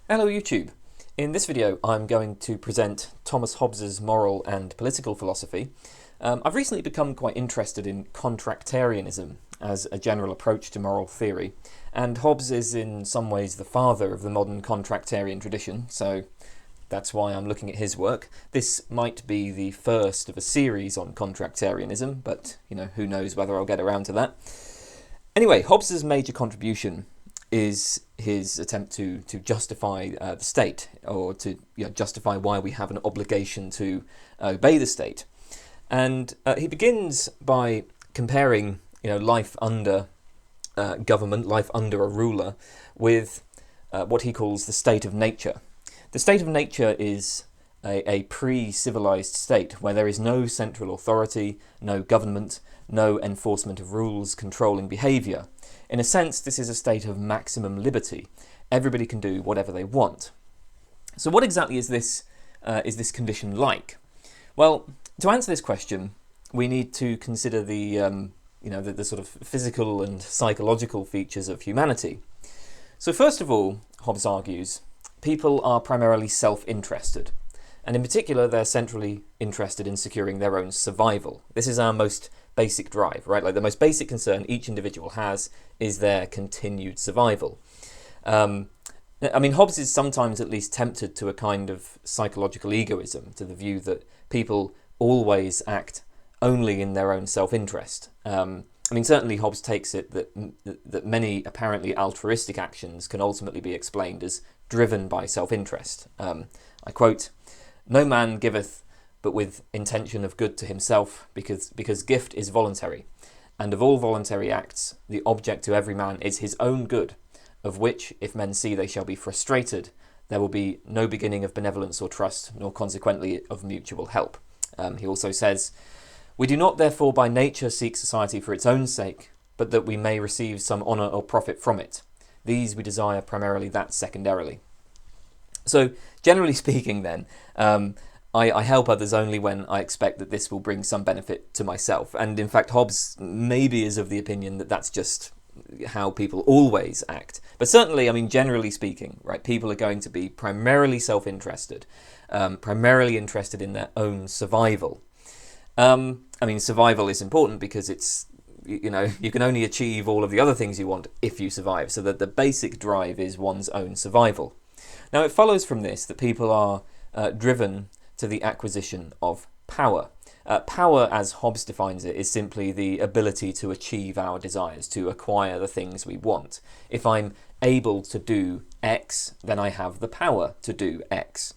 Hello YouTube. In this video I'm going to present Thomas Hobbes's moral and political philosophy. I've recently become quite interested in contractarianism as a general approach to moral theory, and Hobbes is in some ways the father of the modern contractarian tradition, so that's why I'm looking at his work. This might be the first of a series on contractarianism, but who knows whether I'll get around to that. Anyway, Hobbes's major contribution is his attempt to justify the state, or to justify why we have an obligation to obey the state. And he begins by comparing life under government, life under a ruler, with what he calls the state of nature. The state of nature is a pre-civilized state where there is no central authority, no government, no enforcement of rules controlling behaviour. In a sense, this is a state of maximum liberty. Everybody can do whatever they want. So what exactly is this condition like? Well, to answer this question, we need to consider the sort of physical and psychological features of humanity. So first of all, Hobbes argues, people are primarily self-interested. And in particular, they're centrally interested in securing their own survival. This is our most basic drive, right? Like the most basic concern each individual has is their continued survival. Hobbes is sometimes at least tempted to a kind of psychological egoism, to the view that people always act only in their own self-interest. Certainly Hobbes takes it that many apparently altruistic actions can ultimately be explained as driven by self-interest. I quote, "No man giveth but with intention of good to himself, because gift is voluntary, and of all voluntary acts the object to every man is his own good, of which if men see they shall be frustrated, there will be no beginning of benevolence or trust, nor consequently of mutual help." He also says, "We do not therefore by nature seek society for its own sake, but that we may receive some honour or profit from it. These we desire primarily, that secondarily." So generally speaking then, I help others only when I expect that this will bring some benefit to myself. And in fact, Hobbes maybe is of the opinion that that's just how people always act. But certainly, generally speaking, right, people are going to be primarily self-interested, primarily interested in their own survival. Survival is important because it's, you can only achieve all of the other things you want if you survive. So that the basic drive is one's own survival. Now, it follows from this that people are driven to the acquisition of power. Power, as Hobbes defines it, is simply the ability to achieve our desires, to acquire the things we want. If I'm able to do X, then I have the power to do X.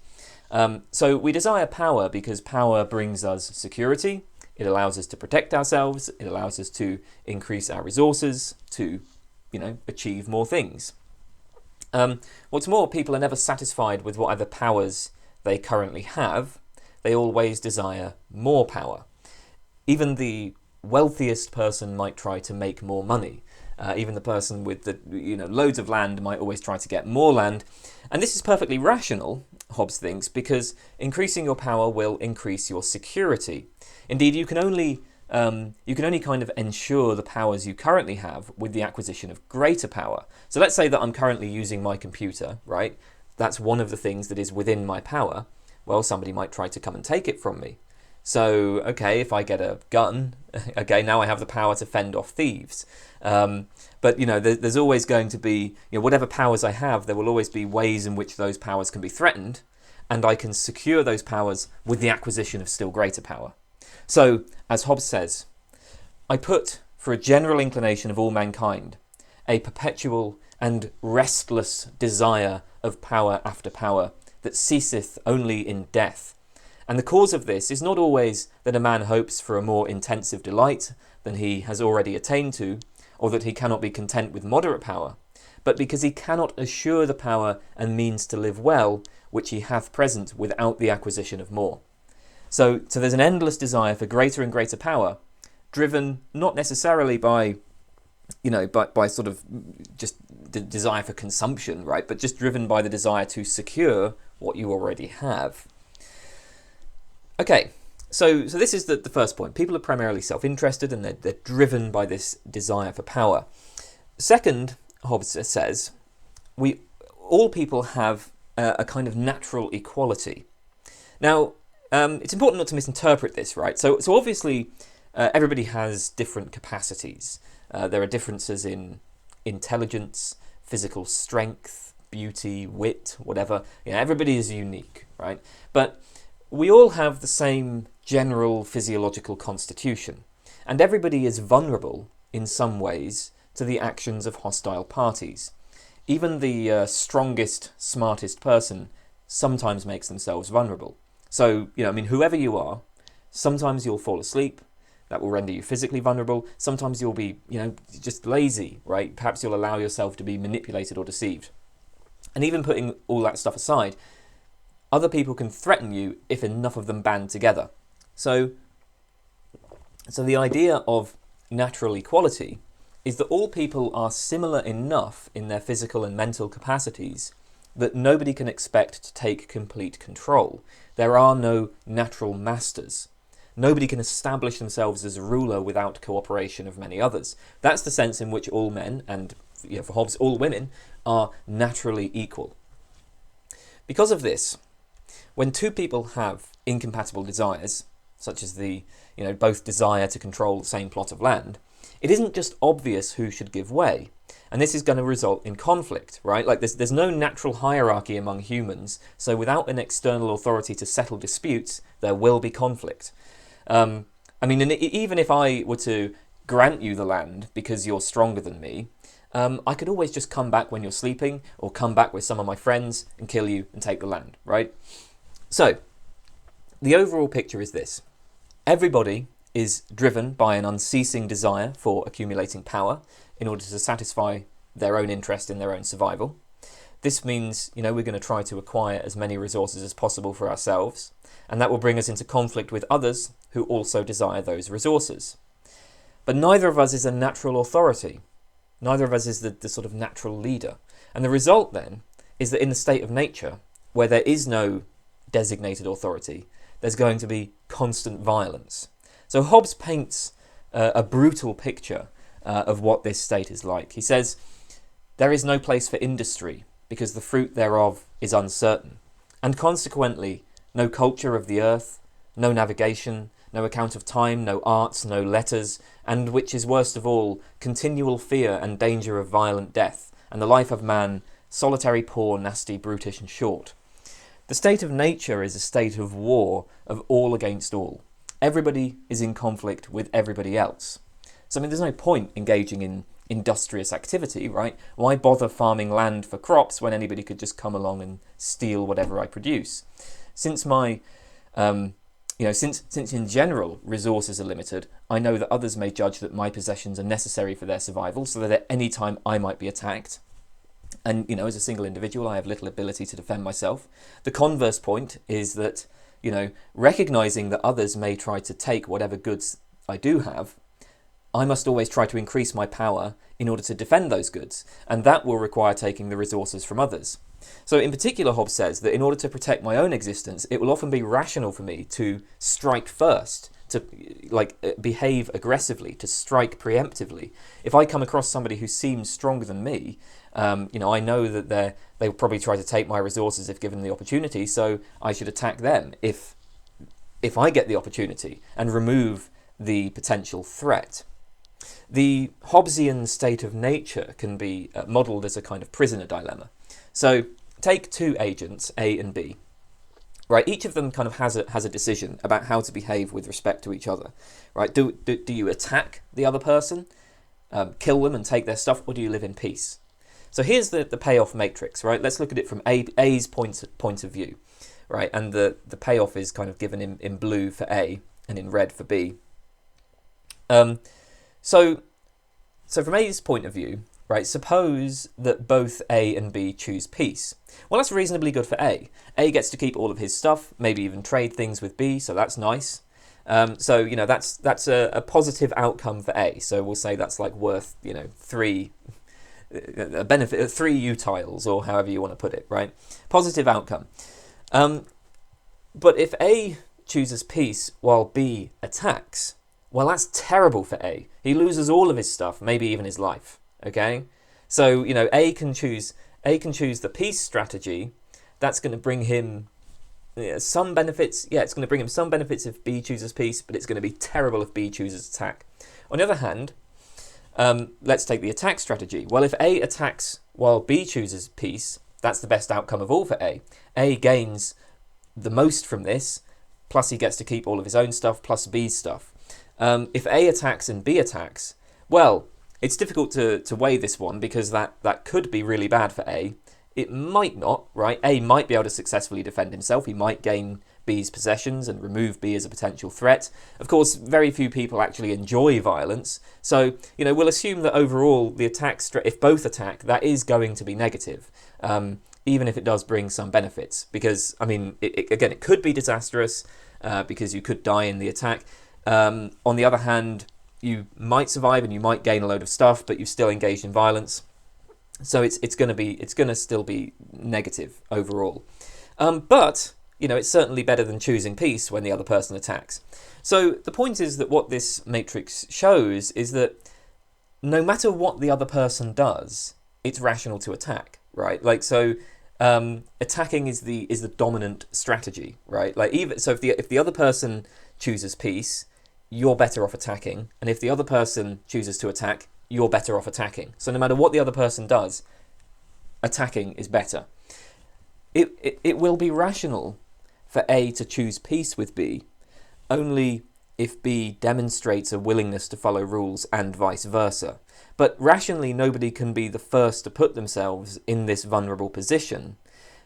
So we desire power because power brings us security. It allows us to protect ourselves. It allows us to increase our resources, to, achieve more things. What's more, people are never satisfied with whatever powers they currently have. They always desire more power. Even the wealthiest person might try to make more money. Even the person with the loads of land might always try to get more land. And this is perfectly rational, Hobbes thinks, because increasing your power will increase your security. Indeed, you can only kind of ensure the powers you currently have with the acquisition of greater power. So let's say that I'm currently using my computer, right? That's one of the things that is within my power. Well, somebody might try to come and take it from me. So, okay, if I get a gun, okay, now I have the power to fend off thieves. But, there's always going to be, whatever powers I have, there will always be ways in which those powers can be threatened, and I can secure those powers with the acquisition of still greater power. So, as Hobbes says, "I put, for a general inclination of all mankind, a perpetual and restless desire of power after power, that ceaseth only in death. And the cause of this is not always that a man hopes for a more intensive delight than he has already attained to, or that he cannot be content with moderate power, but because he cannot assure the power and means to live well, which he hath present without the acquisition of more." So there's an endless desire for greater and greater power, driven not necessarily by sort of just the desire for consumption, right? But just driven by the desire to secure what you already have. Okay, so this is the first point. People are primarily self-interested and they're driven by this desire for power. Second, Hobbes says, all people have a kind of natural equality. Now, it's important not to misinterpret this, right? So obviously, everybody has different capacities. There are differences in intelligence, physical strength, beauty, wit, whatever. Everybody is unique, right? But we all have the same general physiological constitution, and everybody is vulnerable in some ways to the actions of hostile parties. Even the strongest, smartest person sometimes makes themselves vulnerable. So, whoever you are, sometimes you'll fall asleep. That will render you physically vulnerable. Sometimes you'll be, just lazy, right? Perhaps you'll allow yourself to be manipulated or deceived. And even putting all that stuff aside, other people can threaten you if enough of them band together. So the idea of natural equality is that all people are similar enough in their physical and mental capacities that nobody can expect to take complete control. There are no natural masters. Nobody can establish themselves as a ruler without cooperation of many others. That's the sense in which all men, and for Hobbes, all women, are naturally equal. Because of this, when two people have incompatible desires, such as the both desire to control the same plot of land, it isn't just obvious who should give way. And this is going to result in conflict, right? Like there's no natural hierarchy among humans, so without an external authority to settle disputes, there will be conflict. And even if I were to grant you the land because you're stronger than me, I could always just come back when you're sleeping, or come back with some of my friends and kill you and take the land, right? So, the overall picture is this. Everybody is driven by an unceasing desire for accumulating power in order to satisfy their own interest in their own survival. This means, we're going to try to acquire as many resources as possible for ourselves, and that will bring us into conflict with others who also desire those resources. But neither of us is a natural authority. Neither of us is the sort of natural leader. And the result then is that in the state of nature, where there is no designated authority, there's going to be constant violence. So Hobbes paints a brutal picture of what this state is like. He says, there is no place for industry because the fruit thereof is uncertain, and consequently no culture of the earth, no navigation, no account of time, no arts, no letters, and which is worst of all, continual fear and danger of violent death, and the life of man solitary, poor, nasty, brutish, and short. The state of nature is a state of war of all against all. Everybody is in conflict with everybody else. So there's no point engaging in industrious activity, right? Why bother farming land for crops when anybody could just come along and steal whatever I produce? Since since in general resources are limited, I know that others may judge that my possessions are necessary for their survival, so that at any time I might be attacked. And, as a single individual, I have little ability to defend myself. The converse point is that, recognizing that others may try to take whatever goods I do have, I must always try to increase my power in order to defend those goods, and that will require taking the resources from others. So in particular, Hobbes says that in order to protect my own existence, it will often be rational for me to strike first, to behave aggressively, to strike preemptively. If I come across somebody who seems stronger than me, I know that they will probably try to take my resources if given the opportunity, so I should attack them if I get the opportunity and remove the potential threat. The Hobbesian state of nature can be modelled as a kind of prisoner dilemma. So take two agents, A and B. Right, each of them kind of has a decision about how to behave with respect to each other. Right, do you attack the other person, kill them and take their stuff, or do you live in peace? So here's the payoff matrix. Right, let's look at it from A's point of view. Right, and the payoff is kind of given in blue for A and in red for B. So from A's point of view, right, suppose that both A and B choose peace. Well, that's reasonably good for A. A gets to keep all of his stuff, maybe even trade things with B, so that's nice. So that's a positive outcome for A. So we'll say that's like worth three utiles, or however you want to put it, right? Positive outcome. But if A chooses peace while B attacks, well, that's terrible for A. He loses all of his stuff, maybe even his life. Okay, so A can choose the peace strategy that's going to bring him some benefits. Yeah, it's going to bring him some benefits if B chooses peace, but it's going to be terrible if B chooses attack. On the other hand, let's take the attack strategy. Well, if A attacks while B chooses peace, that's the best outcome of all for A. A gains the most from this, plus he gets to keep all of his own stuff, plus B's stuff. If A attacks and B attacks, well, it's difficult to weigh this one because that could be really bad for A. It might not, right? A might be able to successfully defend himself. He might gain B's possessions and remove B as a potential threat. Of course, very few people actually enjoy violence. So, we'll assume that overall the attack, if both attack, that is going to be negative, even if it does bring some benefits. Because, it could be disastrous because you could die in the attack. On the other hand, you might survive and you might gain a load of stuff, but you've still engaged in violence. So it's going to still be negative overall. But it's certainly better than choosing peace when the other person attacks. So the point is that what this matrix shows is that no matter what the other person does, it's rational to attack, right? Attacking is the dominant strategy, right? If the other person chooses peace, you're better off attacking, and if the other person chooses to attack, you're better off attacking. So no matter what the other person does, attacking is better. It will be rational for A to choose peace with B only if B demonstrates a willingness to follow rules and vice versa. But rationally, nobody can be the first to put themselves in this vulnerable position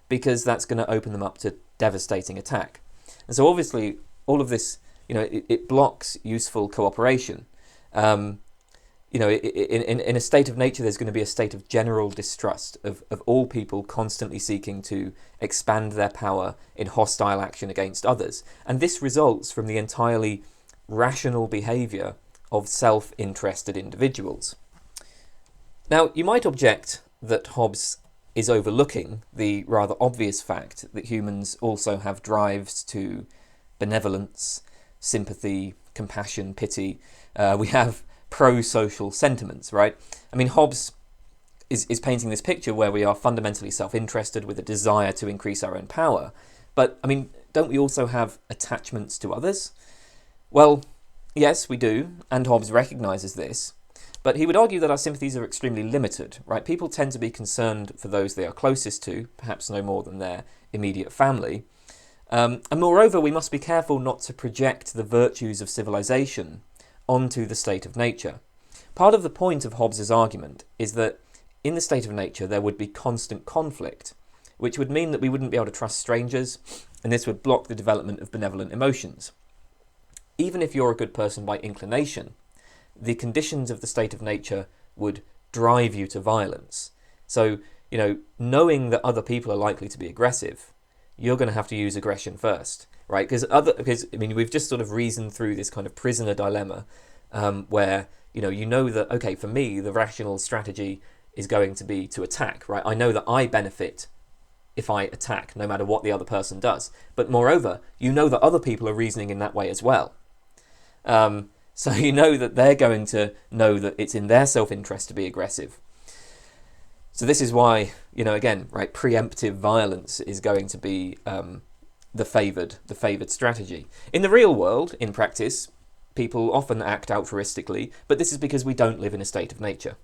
because that's going to open them up to devastating attack. And so obviously, all of this, it blocks useful cooperation. In a state of nature, there's going to be a state of general distrust of all people constantly seeking to expand their power in hostile action against others. And this results from the entirely rational behaviour of self-interested individuals. Now, you might object that Hobbes is overlooking the rather obvious fact that humans also have drives to benevolence, sympathy, compassion, pity. We have pro-social sentiments, right? Hobbes is painting this picture where we are fundamentally self-interested with a desire to increase our own power. But, don't we also have attachments to others? Well, yes, we do, and Hobbes recognises this. But he would argue that our sympathies are extremely limited, right? People tend to be concerned for those they are closest to, perhaps no more than their immediate family. And moreover, we must be careful not to project the virtues of civilization onto the state of nature. Part of the point of Hobbes's argument is that in the state of nature there would be constant conflict, which would mean that we wouldn't be able to trust strangers, and this would block the development of benevolent emotions. Even if you're a good person by inclination, the conditions of the state of nature would drive you to violence. So, knowing that other people are likely to be aggressive, you're going to have to use aggression first, right? Because we've just sort of reasoned through this kind of prisoner dilemma, where that, okay, for me the rational strategy is going to be to attack, right? I know that I benefit if I attack, no matter what the other person does. But moreover, that other people are reasoning in that way as well. So that they're going to know that it's in their self-interest to be aggressive. So this is why, again, right, preemptive violence is going to be the favoured strategy. In the real world, in practice, people often act altruistically, but this is because we don't live in a state of nature.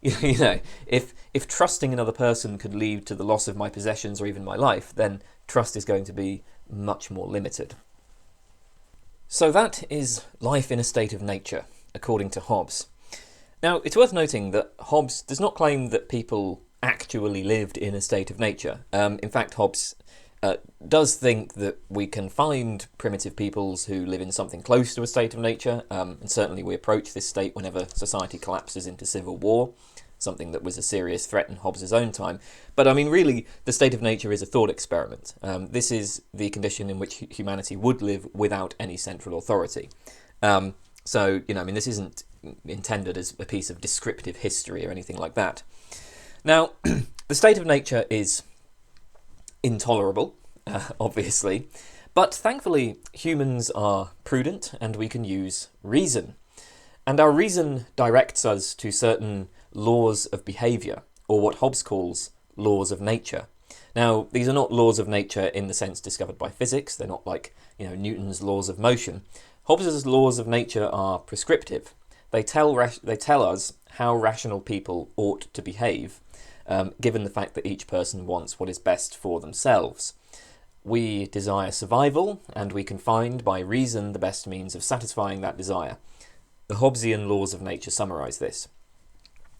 If trusting another person could lead to the loss of my possessions or even my life, then trust is going to be much more limited. So that is life in a state of nature, according to Hobbes. Now, it's worth noting that Hobbes does not claim that people actually lived in a state of nature. In fact, Hobbes does think that we can find primitive peoples who live in something close to a state of nature, and certainly we approach this state whenever society collapses into civil war, something that was a serious threat in Hobbes' own time. But Really, the state of nature is a thought experiment. This is the condition in which humanity would live without any central authority. This isn't intended as a piece of descriptive history or anything like that. Now, the state of nature is intolerable, obviously, but thankfully humans are prudent and we can use reason. And our reason directs us to certain laws of behaviour, or what Hobbes calls laws of nature. Now, these are not laws of nature in the sense discovered by physics. They're not like, Newton's laws of motion. Hobbes's laws of nature are prescriptive. They tell us how rational people ought to behave, given the fact that each person wants what is best for themselves. We desire survival, and we can find by reason the best means of satisfying that desire. The Hobbesian laws of nature summarise this.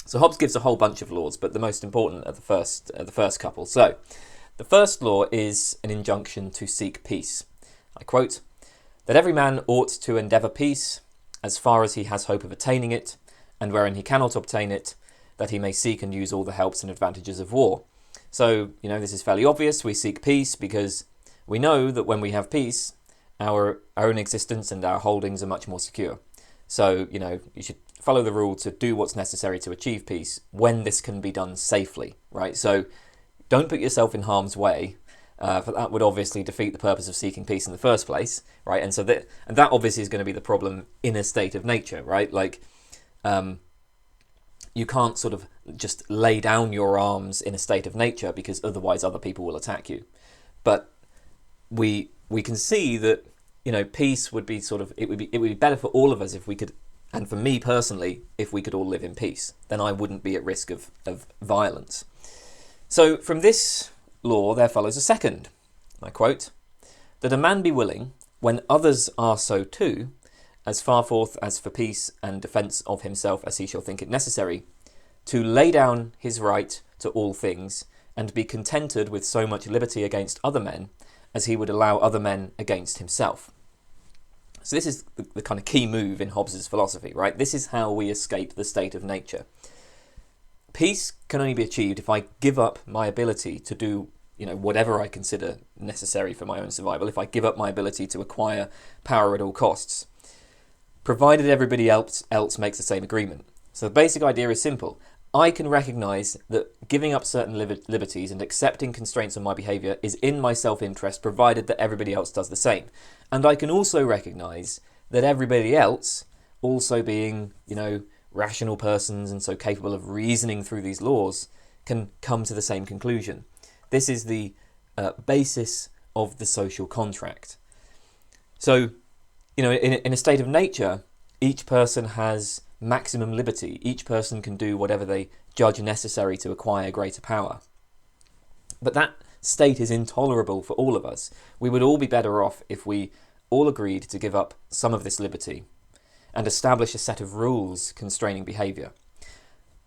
So Hobbes gives a whole bunch of laws, but the most important are the first couple. So, the first law is an injunction to seek peace. I quote, "That every man ought to endeavour peace, as far as he has hope of attaining it, and wherein he cannot obtain it, that he may seek and use all the helps and advantages of war." So, this is fairly obvious. We seek peace because we know that when we have peace, our own existence and our holdings are much more secure. So, you should follow the rule to do what's necessary to achieve peace when this can be done safely, right? So don't put yourself in harm's way, for that would obviously defeat the purpose of seeking peace in the first place, right? And so that obviously is going to be the problem in a state of nature, right? Like, you can't sort of just lay down your arms in a state of nature because otherwise other people will attack you. But we can see that, peace would be it would be better for all of us if we could. And for me personally, if we could all live in peace, then I wouldn't be at risk of violence. So from this law there follows a second. I quote, "That a man be willing, when others are so too, as far forth as for peace and defence of himself as he shall think it necessary, to lay down his right to all things, and be contented with so much liberty against other men, as he would allow other men against himself." So this is the kind of key move in Hobbes's philosophy, right? This is how we escape the state of nature. Peace can only be achieved if I give up my ability to do, whatever I consider necessary for my own survival, if I give up my ability to acquire power at all costs, provided everybody else makes the same agreement. So the basic idea is simple. I can recognise that giving up certain liberties and accepting constraints on my behaviour is in my self-interest, provided that everybody else does the same. And I can also recognise that everybody else, also being, rational persons and so capable of reasoning through these laws, can come to the same conclusion. This is the basis of the social contract. So, in a state of nature, each person has maximum liberty. Each person can do whatever they judge necessary to acquire greater power. But that state is intolerable for all of us. We would all be better off if we all agreed to give up some of this liberty and establish a set of rules constraining behaviour.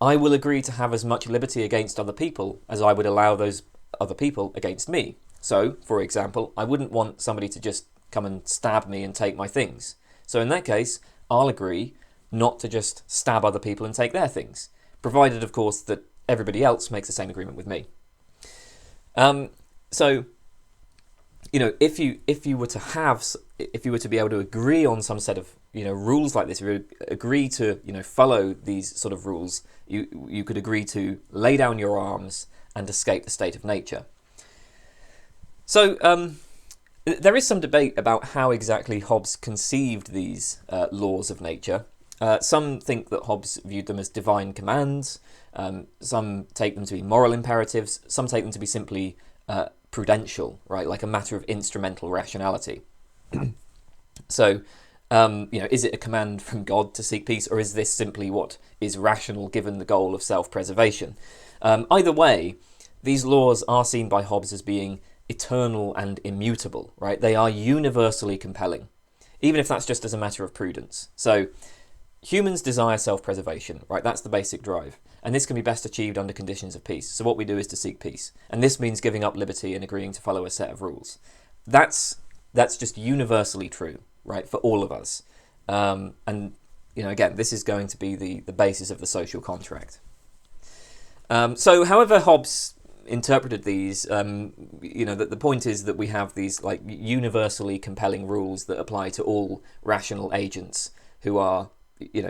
I will agree to have as much liberty against other people as I would allow those other people against me. So, for example, I wouldn't want somebody to just come and stab me and take my things. So in that case, I'll agree not to just stab other people and take their things, provided, of course, that everybody else makes the same agreement with me. So, if you were to be able to agree on some set of rules like this, if you agree to follow these sort of rules, you could agree to lay down your arms and escape the state of nature. So there is some debate about how exactly Hobbes conceived these laws of nature. Some think that Hobbes viewed them as divine commands. Some take them to be moral imperatives. Some take them to be simply prudential, right, like a matter of instrumental rationality. So, is it a command from God to seek peace, or is this simply what is rational given the goal of self-preservation? Either way, these laws are seen by Hobbes as being eternal and immutable, right? They are universally compelling, even if that's just as a matter of prudence. So, humans desire self-preservation, right? That's the basic drive. And this can be best achieved under conditions of peace. So what we do is to seek peace. And this means giving up liberty and agreeing to follow a set of rules. That's just universally true, right, for all of us. And, again, this is going to be the basis of the social contract. So however Hobbes interpreted these, the point is that we have these like universally compelling rules that apply to all rational agents who are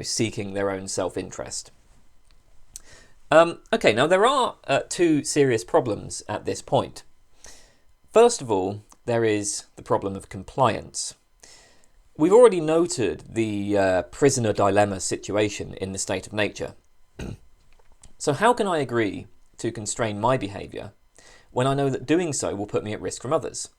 seeking their own self-interest. Okay, now there are two serious problems at this point. First of all, there is the problem of compliance. We've already noted the prisoner dilemma situation in the state of nature. So how can I agree to constrain my behaviour when I know that doing so will put me at risk from others.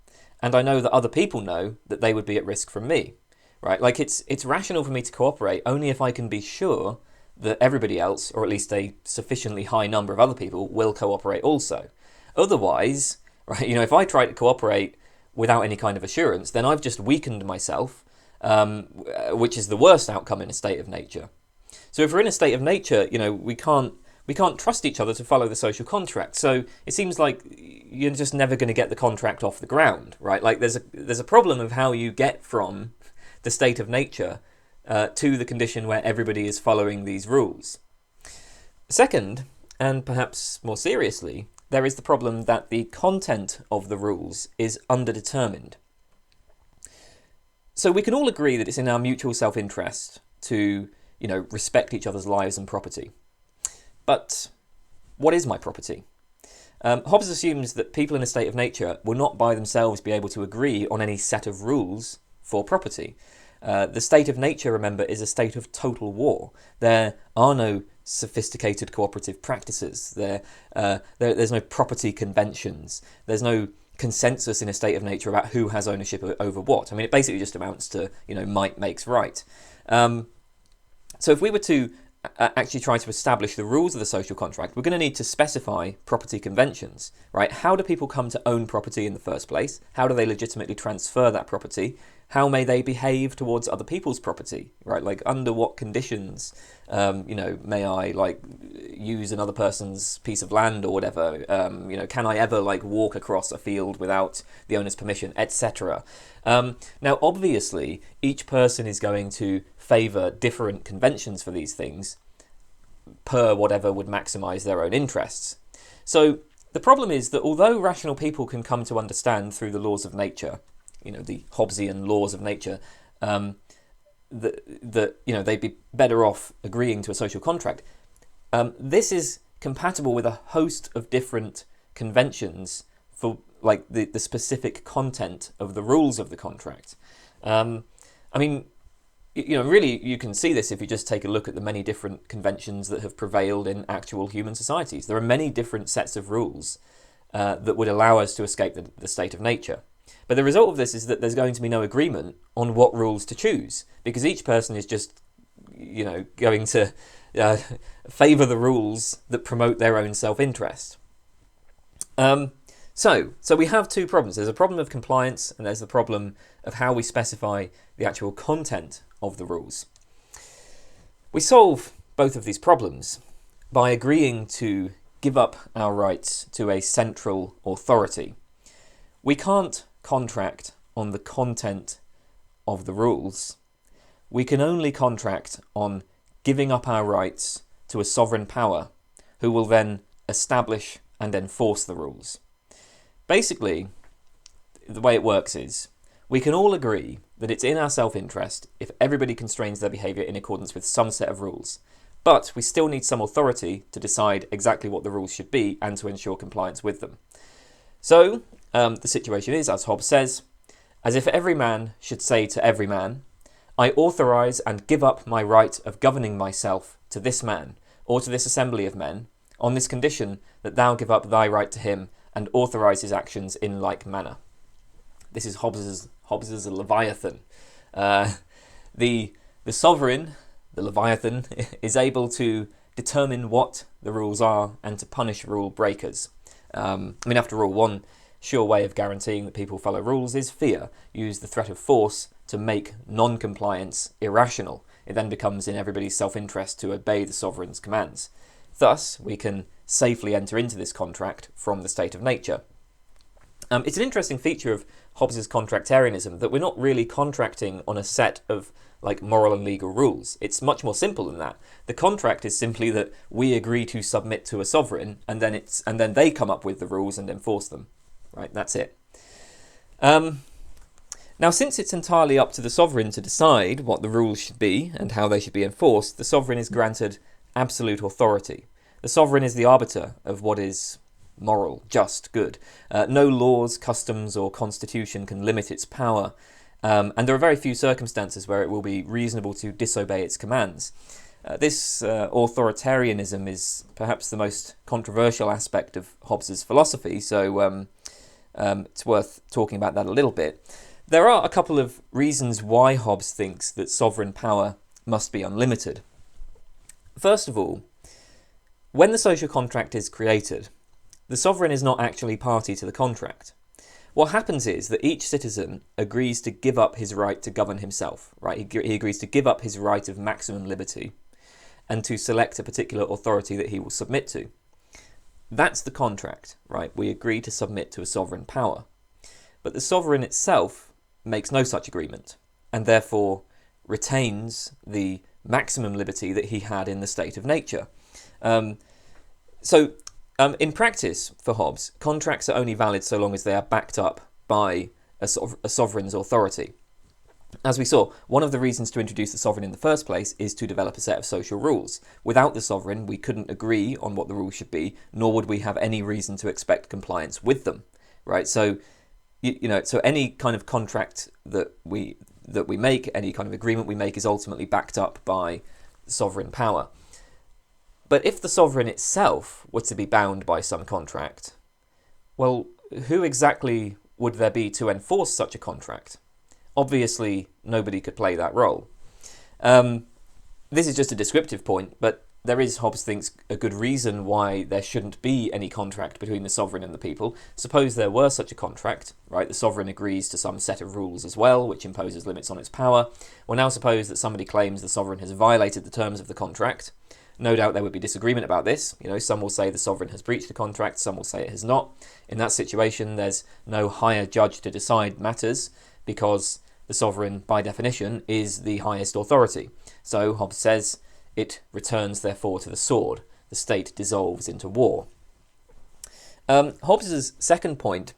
And I know that other people know that they would be at risk from me, right? Like it's rational for me to cooperate only if I can be sure that everybody else, or at least a sufficiently high number of other people, will cooperate also. Otherwise, right, if I try to cooperate without any kind of assurance, then I've just weakened myself, which is the worst outcome in a state of nature. So if we're in a state of nature, we can't trust each other to follow the social contract. So it seems like you're just never going to get the contract off the ground, right? Like there's a problem of how you get from the state of nature to the condition where everybody is following these rules. Second, and perhaps more seriously, there is the problem that the content of the rules is underdetermined. So we can all agree that it's in our mutual self-interest to, respect each other's lives and property. But what is my property? Hobbes assumes that people in a state of nature will not by themselves be able to agree on any set of rules for property. The state of nature, remember, is a state of total war. There are no sophisticated cooperative practices. There's no property conventions. There's no consensus in a state of nature about who has ownership over what. I mean, it basically just amounts to, might makes right. So if we were to actually try to establish the rules of the social contract, we're going to need to specify property conventions, right? How do people come to own property in the first place? How do they legitimately transfer that property? How may they behave towards other people's property, right? Like under what conditions, may I use another person's piece of land or whatever? Can I ever walk across a field without the owner's permission, etc. Now, obviously, each person is going to favour different conventions for these things per whatever would maximise their own interests. So the problem is that although rational people can come to understand through the laws of nature, the Hobbesian laws of nature, that they'd be better off agreeing to a social contract. This is compatible with a host of different conventions for the specific content of the rules of the contract. Really, you can see this if you just take a look at the many different conventions that have prevailed in actual human societies. There are many different sets of rules that would allow us to escape the state of nature. But the result of this is that there's going to be no agreement on what rules to choose, because each person is just, going to favour the rules that promote their own self-interest. So we have two problems. There's a problem of compliance, and there's the problem of how we specify the actual content of the rules. We solve both of these problems by agreeing to give up our rights to a central authority. We can't contract on the content of the rules. We can only contract on giving up our rights to a sovereign power who will then establish and enforce the rules. Basically, the way it works is we can all agree that it's in our self-interest if everybody constrains their behaviour in accordance with some set of rules, but we still need some authority to decide exactly what the rules should be and to ensure compliance with them. So, the situation is, as Hobbes says, as if every man should say to every man, I authorise and give up my right of governing myself to this man, or to this assembly of men, on this condition that thou give up thy right to him and authorise his actions in like manner. This is Hobbes's Leviathan. The sovereign, the Leviathan, is able to determine what the rules are and to punish rule breakers. After all, one sure way of guaranteeing that people follow rules is fear. Use the threat of force to make non-compliance irrational. It then becomes in everybody's self-interest to obey the sovereign's commands. Thus, we can safely enter into this contract from the state of nature. It's an interesting feature of Hobbes's contractarianism that we're not really contracting on a set of moral and legal rules. It's much more simple than that. The contract is simply that we agree to submit to a sovereign, and then they come up with the rules and enforce them. Right, that's it. Now, since it's entirely up to the sovereign to decide what the rules should be and how they should be enforced, the sovereign is granted absolute authority. The sovereign is the arbiter of what is moral, just, good. No laws, customs, or constitution can limit its power, and there are very few circumstances where it will be reasonable to disobey its commands. This authoritarianism is perhaps the most controversial aspect of Hobbes's philosophy, so it's worth talking about that a little bit. There are a couple of reasons why Hobbes thinks that sovereign power must be unlimited. First of all, when the social contract is created, the sovereign is not actually party to the contract. What happens is that each citizen agrees to give up his right to govern himself, right? He agrees to give up his right of maximum liberty and to select a particular authority that he will submit to. That's the contract, right? We agree to submit to a sovereign power. But the sovereign itself makes no such agreement, and therefore retains the maximum liberty that he had in the state of nature. In practice, for Hobbes, contracts are only valid so long as they are backed up by a sovereign's authority. As we saw, one of the reasons to introduce the sovereign in the first place is to develop a set of social rules. Without the sovereign, we couldn't agree on what the rules should be, nor would we have any reason to expect compliance with them, right? So, so any kind of contract that we make, any kind of agreement we make, is ultimately backed up by sovereign power. But if the sovereign itself were to be bound by some contract, well, who exactly would there be to enforce such a contract? Obviously, nobody could play that role. This is just a descriptive point, but there is, Hobbes thinks, a good reason why there shouldn't be any contract between the sovereign and the people. Suppose there were such a contract, right? The sovereign agrees to some set of rules as well, which imposes limits on its power. Well, now suppose that somebody claims the sovereign has violated the terms of the contract. No doubt there would be disagreement about this. Some will say the sovereign has breached the contract, some will say it has not. In that situation, there's no higher judge to decide matters, because the sovereign, by definition, is the highest authority. So Hobbes says it returns, therefore, to the sword. The state dissolves into war. Hobbes's second point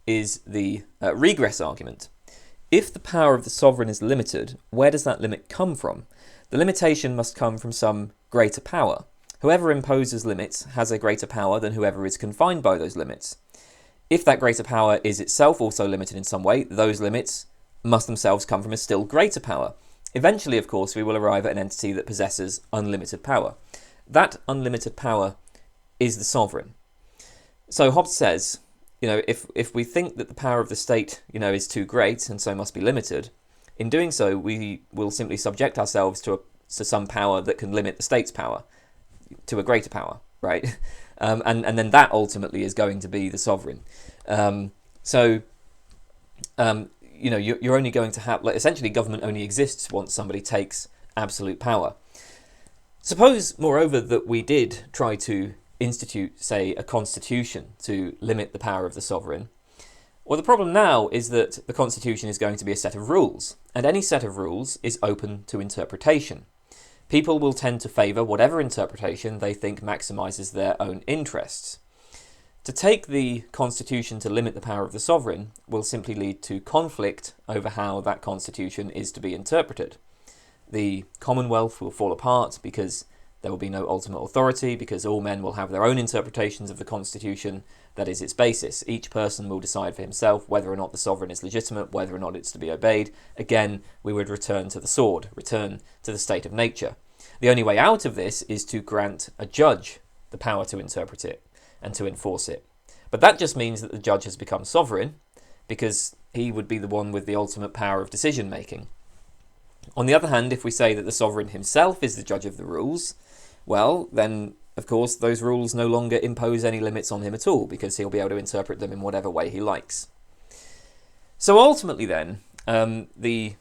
is the regress argument. If the power of the sovereign is limited, where does that limit come from? The limitation must come from some greater power. Whoever imposes limits has a greater power than whoever is confined by those limits. If that greater power is itself also limited in some way, those limits must themselves come from a still greater power. Eventually, of course, we will arrive at an entity that possesses unlimited power. That unlimited power is the sovereign. So Hobbes says, if we think that the power of the state, is too great and so must be limited, in doing so, we will simply subject ourselves to some power that can limit the state's power to a greater power, right? And then that ultimately is going to be the sovereign. You're only going to have, essentially government only exists once somebody takes absolute power. Suppose, moreover, that we did try to institute, say, a constitution to limit the power of the sovereign. Well, the problem now is that the constitution is going to be a set of rules, and any set of rules is open to interpretation. People will tend to favour whatever interpretation they think maximises their own interests. To take the constitution to limit the power of the sovereign will simply lead to conflict over how that constitution is to be interpreted. The Commonwealth will fall apart because there will be no ultimate authority, because all men will have their own interpretations of the constitution that is its basis. Each person will decide for himself whether or not the sovereign is legitimate, whether or not it's to be obeyed. Again, we would return to the sword, return to the state of nature. The only way out of this is to grant a judge the power to interpret it and to enforce it. But that just means that the judge has become sovereign, because he would be the one with the ultimate power of decision making. On the other hand, if we say that the sovereign himself is the judge of the rules, well, then, of course, those rules no longer impose any limits on him at all, because he'll be able to interpret them in whatever way he likes. So ultimately then, the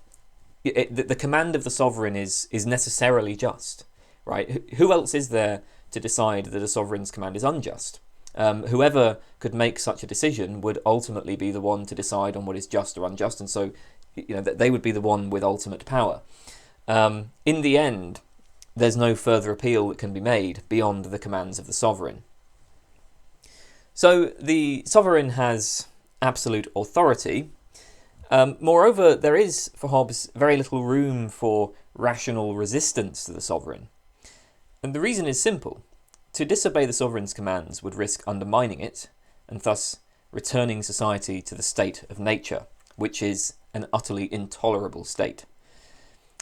command of the sovereign is necessarily just, right? Who else is there to decide that a sovereign's command is unjust? Whoever could make such a decision would ultimately be the one to decide on what is just or unjust, and so they would be the one with ultimate power. In the end, there's no further appeal that can be made beyond the commands of the sovereign. So the sovereign has absolute authority. Moreover, there is, for Hobbes, very little room for rational resistance to the sovereign. And the reason is simple. To disobey the sovereign's commands would risk undermining it, and thus returning society to the state of nature, which is an utterly intolerable state.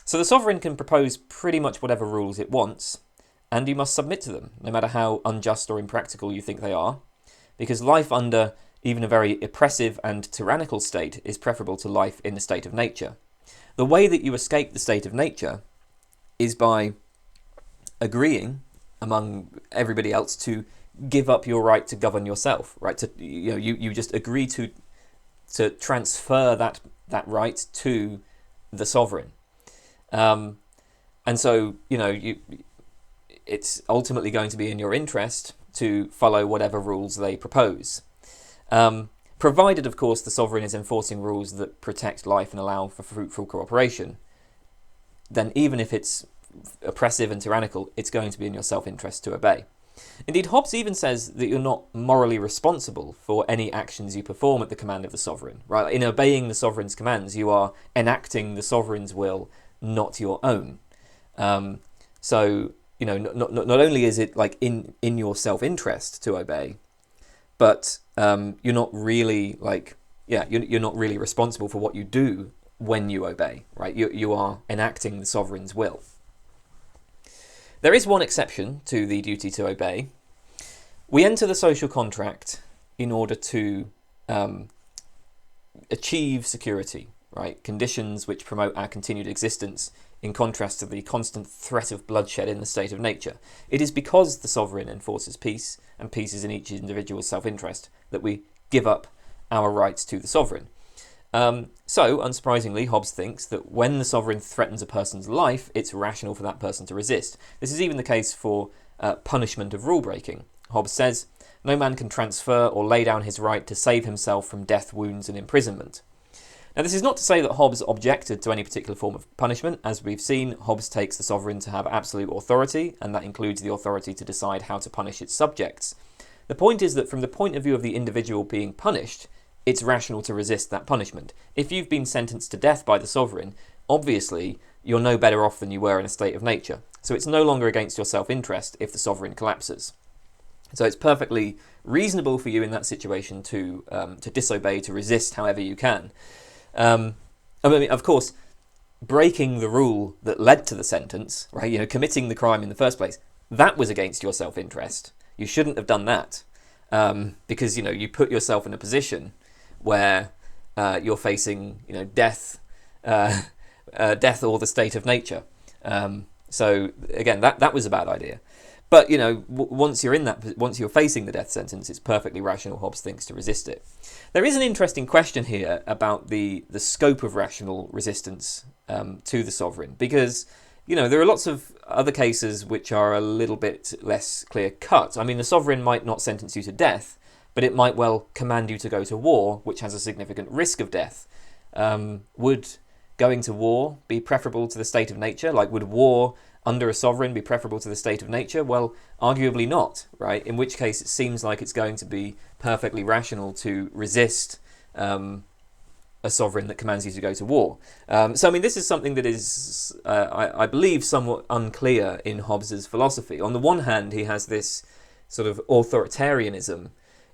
So the sovereign can propose pretty much whatever rules it wants, and you must submit to them, no matter how unjust or impractical you think they are, because life under even a very oppressive and tyrannical state is preferable to life in the state of nature. The way that you escape the state of nature is by agreeing among everybody else to give up your right to govern yourself, right? You just agree to transfer that right to the sovereign. And so, it's ultimately going to be in your interest to follow whatever rules they propose. Provided, of course, the sovereign is enforcing rules that protect life and allow for fruitful cooperation, then even if it's oppressive and tyrannical, it's going to be in your self-interest to obey. Indeed, Hobbes even says that you're not morally responsible for any actions you perform at the command of the sovereign. Right? In obeying the sovereign's commands, you are enacting the sovereign's will, not your own. So, not only is it like in your self-interest to obey, but you're not really you're not really responsible for what you do when you obey, right? You are enacting the sovereign's will. There is one exception to the duty to obey. We enter the social contract in order to achieve security, right? Conditions which promote our continued existence, in contrast to the constant threat of bloodshed in the state of nature. It is because the sovereign enforces peace, and peace is in each individual's self-interest, that we give up our rights to the sovereign. So, unsurprisingly, Hobbes thinks that when the sovereign threatens a person's life, it's rational for that person to resist. This is even the case for punishment of rule breaking. Hobbes says, "No man can transfer or lay down his right to save himself from death, wounds, and imprisonment." Now, this is not to say that Hobbes objected to any particular form of punishment. As we've seen, Hobbes takes the sovereign to have absolute authority, and that includes the authority to decide how to punish its subjects. The point is that from the point of view of the individual being punished, it's rational to resist that punishment. If you've been sentenced to death by the sovereign, obviously you're no better off than you were in a state of nature. So it's no longer against your self-interest if the sovereign collapses. So it's perfectly reasonable for you in that situation to disobey, to resist however you can. Of course, breaking the rule that led to the sentence, right? Committing the crime in the first place, that was against your self-interest. You shouldn't have done that, because you put yourself in a position where you're facing death, death or the state of nature. So again, that was a bad idea. But once you're facing the death sentence, it's perfectly rational, Hobbes thinks, to resist it. There is an interesting question here about the scope of rational resistance to the sovereign, because there are lots of other cases which are a little bit less clear-cut. I mean, the sovereign might not sentence you to death, but it might well command you to go to war, which has a significant risk of death. Would going to war be preferable to the state of nature? Like, would war under a sovereign be preferable to the state of nature? Well, arguably not, right? In which case it seems like it's going to be perfectly rational to resist a sovereign that commands you to go to war. So, I mean, this is something that is, I believe, somewhat unclear in Hobbes's philosophy. On the one hand, he has this sort of authoritarianism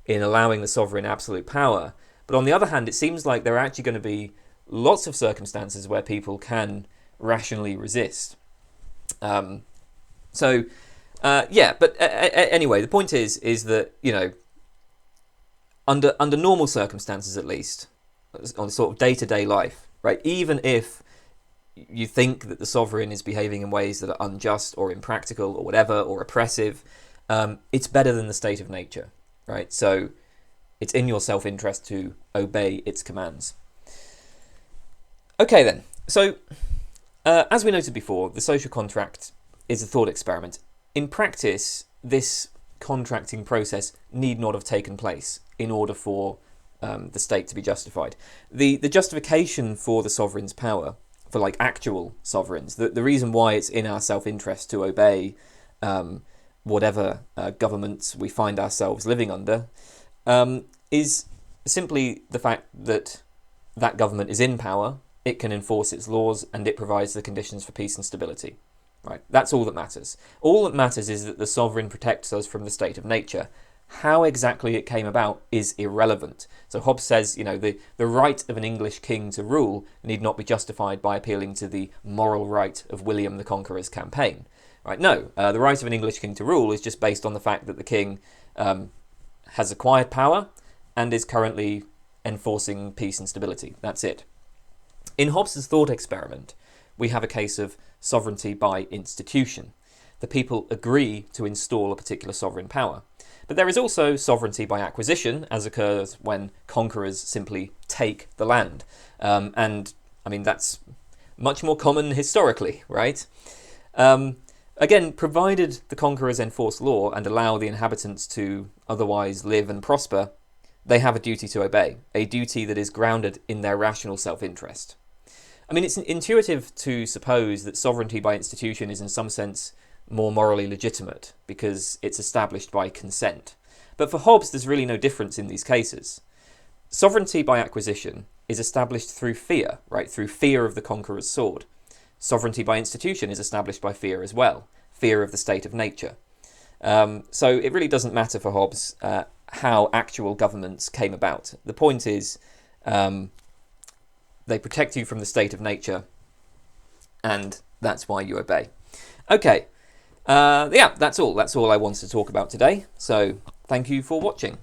in allowing the sovereign absolute power. But on the other hand, it seems like there are actually going to be lots of circumstances where people can rationally resist. But anyway, the point is that, under normal circumstances at least, on sort of day-to-day life, right, even if you think that the sovereign is behaving in ways that are unjust or impractical or whatever, or oppressive, it's better than the state of nature, right? So it's in your self-interest to obey its commands. Okay then, so as we noted before, the social contract is a thought experiment. In practice, this contracting process need not have taken place in order for the state to be justified. The justification for the sovereign's power, for like actual sovereigns, the reason why it's in our self-interest to obey whatever governments we find ourselves living under, is simply the fact that that government is in power, it can enforce its laws, and it provides the conditions for peace and stability. Right? That's all that matters. All that matters is that the sovereign protects us from the state of nature. How exactly it came about is irrelevant. So Hobbes says, the right of an English king to rule need not be justified by appealing to the moral right of William the Conqueror's campaign. Right? No, the right of an English king to rule is just based on the fact that the king has acquired power and is currently enforcing peace and stability. That's it. In Hobbes' thought experiment, we have a case of sovereignty by institution. The people agree to install a particular sovereign power. But there is also sovereignty by acquisition, as occurs when conquerors simply take the land. And, I mean, that's much more common historically, right? Again, provided the conquerors enforce law and allow the inhabitants to otherwise live and prosper, they have a duty to obey, a duty that is grounded in their rational self-interest. I mean, it's intuitive to suppose that sovereignty by institution is in some sense more morally legitimate because it's established by consent. But for Hobbes, there's really no difference in these cases. Sovereignty by acquisition is established through fear, right? Through fear of the conqueror's sword. Sovereignty by institution is established by fear as well, fear of the state of nature. So it really doesn't matter for Hobbes how actual governments came about. The point is they protect you from the state of nature, and that's why you obey. Okay, that's all. That's all I wanted to talk about today. So thank you for watching.